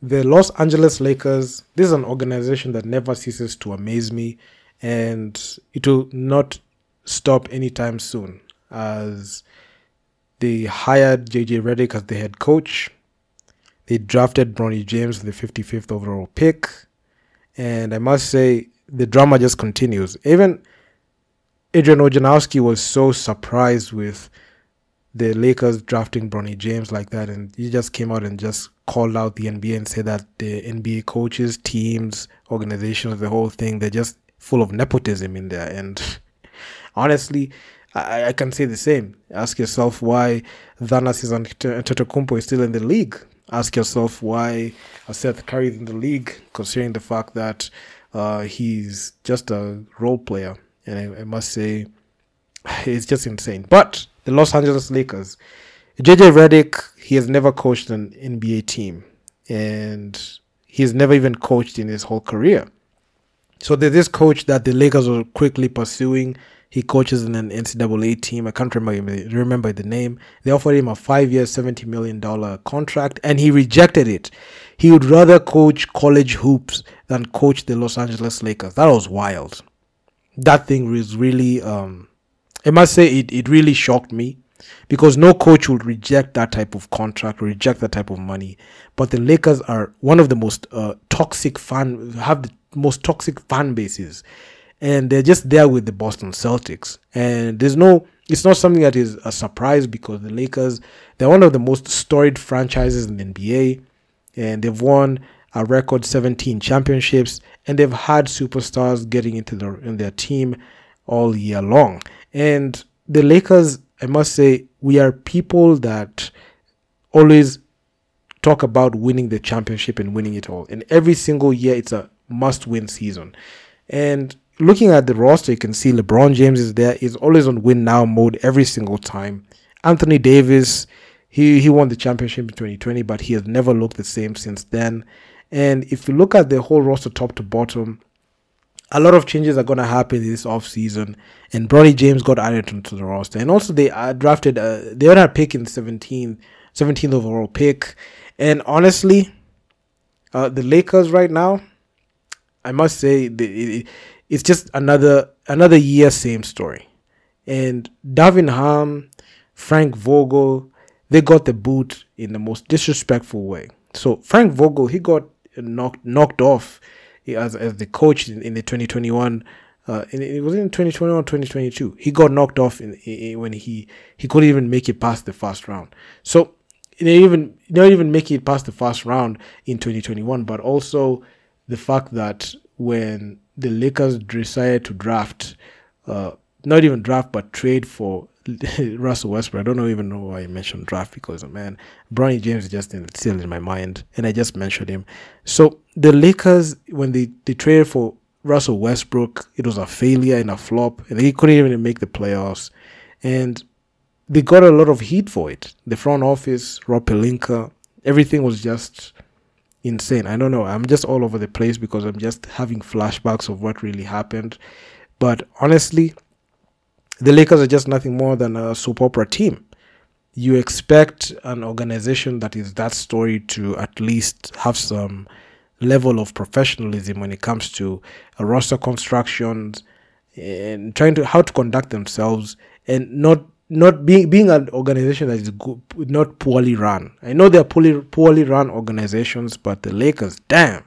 The Los Angeles Lakers, this is an organization that never ceases to amaze me, and it will not stop anytime soon, as they hired JJ Redick as the head coach. They drafted Bronny James with the 55th overall pick, and I must say the drama just continues. Even Adrian Wojnarowski was so surprised with the Lakers drafting Bronny James like that, and he just came out and just called out the NBA and said that the NBA coaches, teams, organizations, the whole thing, they're just full of nepotism in there. And honestly, I can say the same. Ask yourself why Thanasis Antetokounmpo is still in the league. Ask yourself why Seth Curry is in the league, considering the fact that he's just a role player. And I must say, it's just insane. But the Los Angeles Lakers, JJ Redick, he has never coached an NBA team, and he's never even coached in his whole career. So there's this coach that the Lakers are quickly pursuing. He coaches in an NCAA team. I can't remember the name. They offered him a 5-year, $70 million contract, and he rejected it. He would rather coach college hoops than coach the Los Angeles Lakers. That was wild. That thing was really, I must say, it really shocked me, because no coach would reject that type of contract or reject that type of money. But the Lakers are one of the most have the most toxic fan bases, and they're just there with the Boston Celtics. And it's not something that is a surprise, because the Lakers, they're one of the most storied franchises in the NBA, and they've won a record 17 championships, and they've had superstars getting into their team all year long. And the Lakers, I must say, we are people that always talk about winning the championship and winning it all. And every single year, it's a must-win season. And looking at the roster, you can see LeBron James is there. He's always on win-now mode every single time. Anthony Davis, he won the championship in 2020, but he has never looked the same since then. And if you look at the whole roster top to bottom, a lot of changes are going to happen this offseason, and Bronny James got added into the roster. And also they drafted, they had a pick in the 17th overall pick. And honestly, the Lakers right now, I must say, it's just another year, same story. And Darvin Ham, Frank Vogel, they got the boot in the most disrespectful way. So Frank Vogel, he got knocked off as the coach in the 2021. It was in 2021, 2022. He got knocked off when he couldn't even make it past the first round. So not even making it past the first round in 2021, but also the fact that when the Lakers decided to draft, not even draft, but trade for Russell Westbrook. I don't even know why I mentioned draft, because, man, Bronny James is just still in my mind, and I just mentioned him. So the Lakers, when they traded for Russell Westbrook, it was a failure and a flop, and they couldn't even make the playoffs, and they got a lot of heat for it. The front office, Rob Pelinka, everything was just insane. I don't know. I'm just all over the place because I'm just having flashbacks of what really happened. But honestly, the Lakers are just nothing more than a soap opera team. You expect an organization that is that story to at least have some level of professionalism when it comes to roster constructions and how to conduct themselves, and not being an organization that is good, not poorly run. I know they're poorly run organizations, but the Lakers, damn,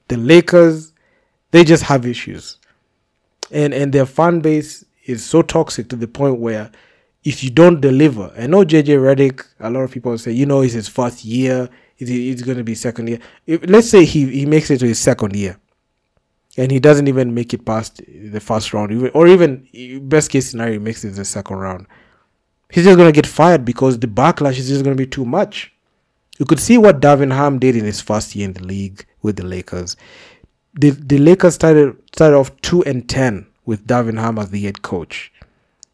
the Lakers, they just have issues, and their fan base is so toxic to the point where if you don't deliver, I know JJ Redick, a lot of people say, it's his first year, it's going to be second year. Let's say he makes it to his second year and he doesn't even make it past the first round, or even best case scenario, he makes it the second round. He's just going to get fired because the backlash is just going to be too much. You could see what Darvin Ham did in his first year in the league with the Lakers. The Lakers started off 2-10 with Darvin Ham as the head coach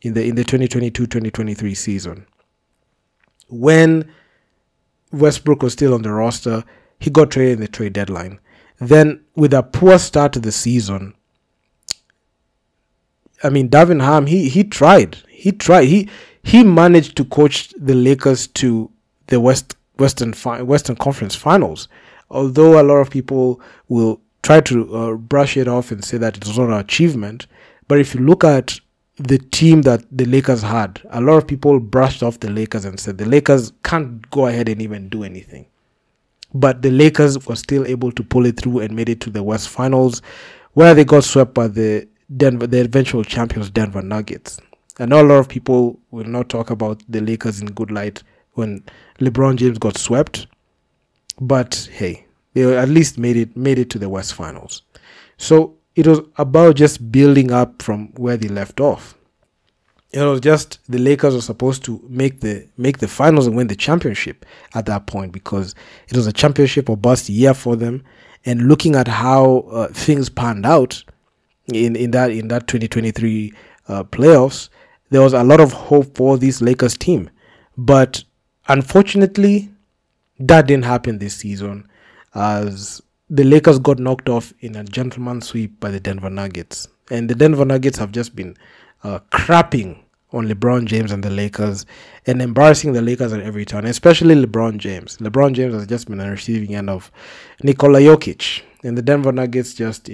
in the 2022-2023 season. When Westbrook was still on the roster, he got traded in the trade deadline. Then, with a poor start to the season, I mean, Darvin Ham, he tried. He managed to coach the Lakers to the Western Conference Finals although a lot of people will try to brush it off and say that it was not an achievement, but if you look at the team that the Lakers had, a lot of people brushed off the Lakers and said the Lakers can't go ahead and even do anything. But the Lakers were still able to pull it through and made it to the West Finals, where they got swept by the eventual champions Denver Nuggets. I know a lot of people will not talk about the Lakers in good light when LeBron James got swept, but hey, they at least made it to the West Finals. So it was about just building up from where they left off. It was just the Lakers were supposed to make the finals and win the championship at that point, because it was a championship or bust year for them. And looking at how things panned out in that 2023 playoffs, there was a lot of hope for this Lakers team. But unfortunately, that didn't happen this season, as the Lakers got knocked off in a gentleman's sweep by the Denver Nuggets. And the Denver Nuggets have just been crapping on LeBron James and the Lakers and embarrassing the Lakers at every turn, especially LeBron James. LeBron James has just been on the receiving end of Nikola Jokic. And the Denver Nuggets just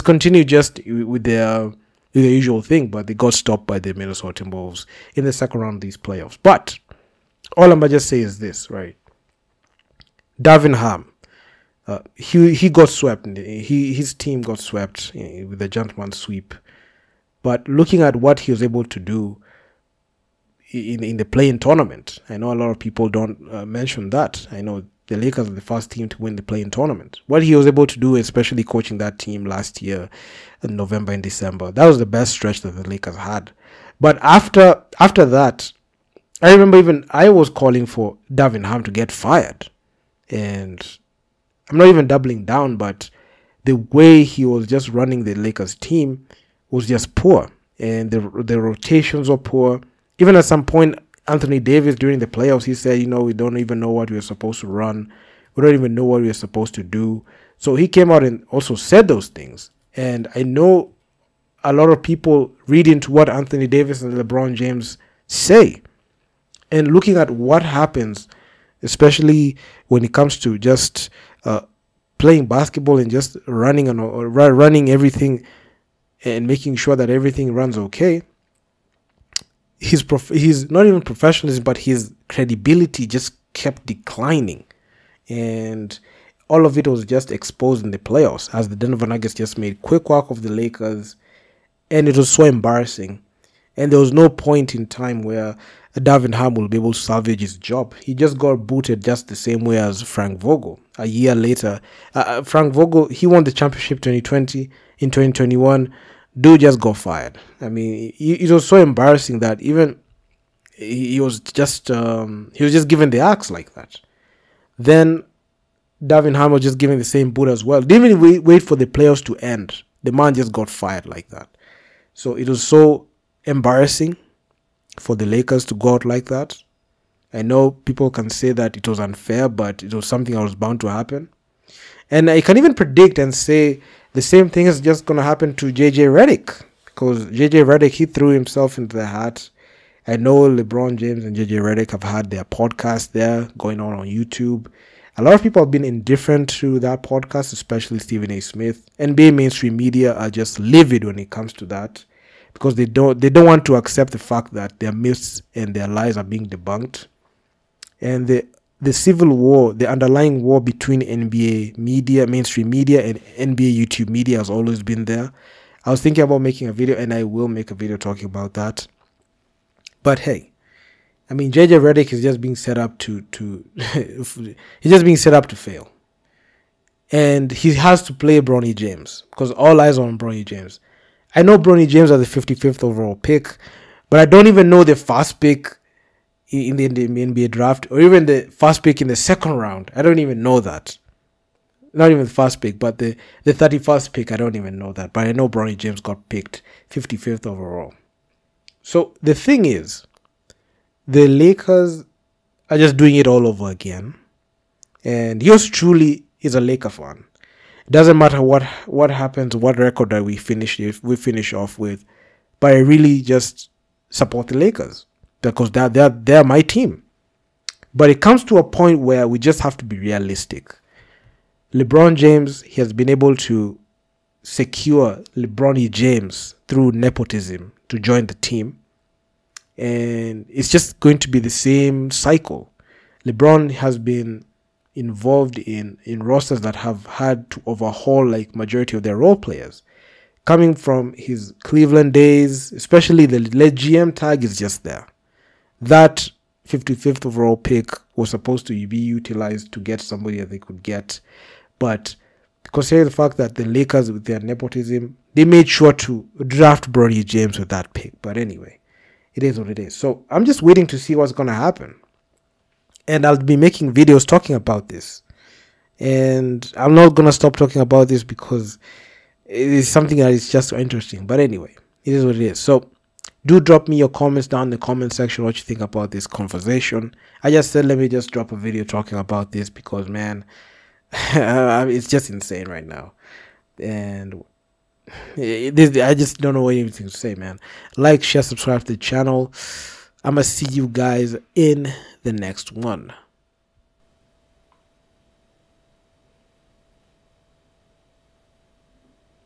continue just with their usual thing, but they got stopped by the Minnesota Timberwolves in the second round of these playoffs. But all I'm going to just say is this, right? Darvin Ham, he got swept. His team got swept with a gentleman's sweep. But looking at what he was able to do in the play-in tournament, I know a lot of people don't mention that. I know the Lakers are the first team to win the play-in tournament. What he was able to do, especially coaching that team last year in November and December, that was the best stretch that the Lakers had. But after that, I remember I was calling for Darvin Ham to get fired. And I'm not even doubling down, but the way he was just running the Lakers team was just poor. And the rotations were poor. Even at some point, Anthony Davis during the playoffs, he said, we don't even know what we're supposed to run. We don't even know what we're supposed to do. So he came out and also said those things. And I know a lot of people read into what Anthony Davis and LeBron James say. And looking at what happens, especially when it comes to just playing basketball and just running everything and making sure that everything runs okay, he's not even professionalism, but his credibility just kept declining. And all of it was just exposed in the playoffs as the Denver Nuggets just made quick work of the Lakers. And it was so embarrassing. And there was no point in time where Darvin Ham will be able to salvage his job. He just got booted just the same way as Frank Vogel. A year later, Frank Vogel, he won the championship 2020. In 2021, dude just got fired. I mean, it was so embarrassing that even he was just given the axe like that. Then Darvin Ham was just giving the same boot as well. Didn't even wait for the playoffs to end. The man just got fired like that. So it was so embarrassing for the Lakers to go out like that. I know people can say that it was unfair, but it was something that was bound to happen. And I can even predict and say the same thing is just going to happen to JJ Redick, because JJ Redick, he threw himself into the hat. I know LeBron James and JJ Redick have had their podcast there going on YouTube. A lot of people have been indifferent to that podcast, especially Stephen A. Smith. NBA mainstream media are just livid when it comes to that, because they don't want to accept the fact that their myths and their lies are being debunked. And the civil war, the underlying war between NBA media, mainstream media, and NBA YouTube media has always been there. I was thinking about making a video, and I will make a video talking about that. But hey, I mean, JJ Redick is just being set up to he's just being set up to fail. And he has to play Bronny James, because all eyes are on Bronny James. I know Bronny James as the 55th overall pick, but I don't even know the first pick in the NBA draft, or even the first pick in the second round. I don't even know that. Not even the first pick, but the 31st pick, I don't even know that. But I know Bronny James got picked 55th overall. So the thing is, the Lakers are just doing it all over again. And yours truly is a Laker fan. It doesn't matter what happens, what record that we finish off with, but I really just support the Lakers, because they're my team. But it comes to a point where we just have to be realistic. LeBron James, he has been able to secure LeBron James through nepotism to join the team. And it's just going to be the same cycle. LeBron has been involved in rosters that have had to overhaul like majority of their role players. Coming from his Cleveland days, especially the lead GM tag is just there. That 55th overall pick was supposed to be utilized to get somebody that they could get. But considering the fact that the Lakers with their nepotism, they made sure to draft Bronny James with that pick. But anyway, it is what it is. So I'm just waiting to see what's going to happen. And I'll be making videos talking about this. And I'm not going to stop talking about this because it is something that is just so interesting. But anyway, it is what it is. So do drop me your comments down in the comment section what you think about this conversation. I just said let me just drop a video talking about this because, man, it's just insane right now. And I just don't know anything to say, man. Like, share, subscribe to the channel. I'm going to see you guys in the next one.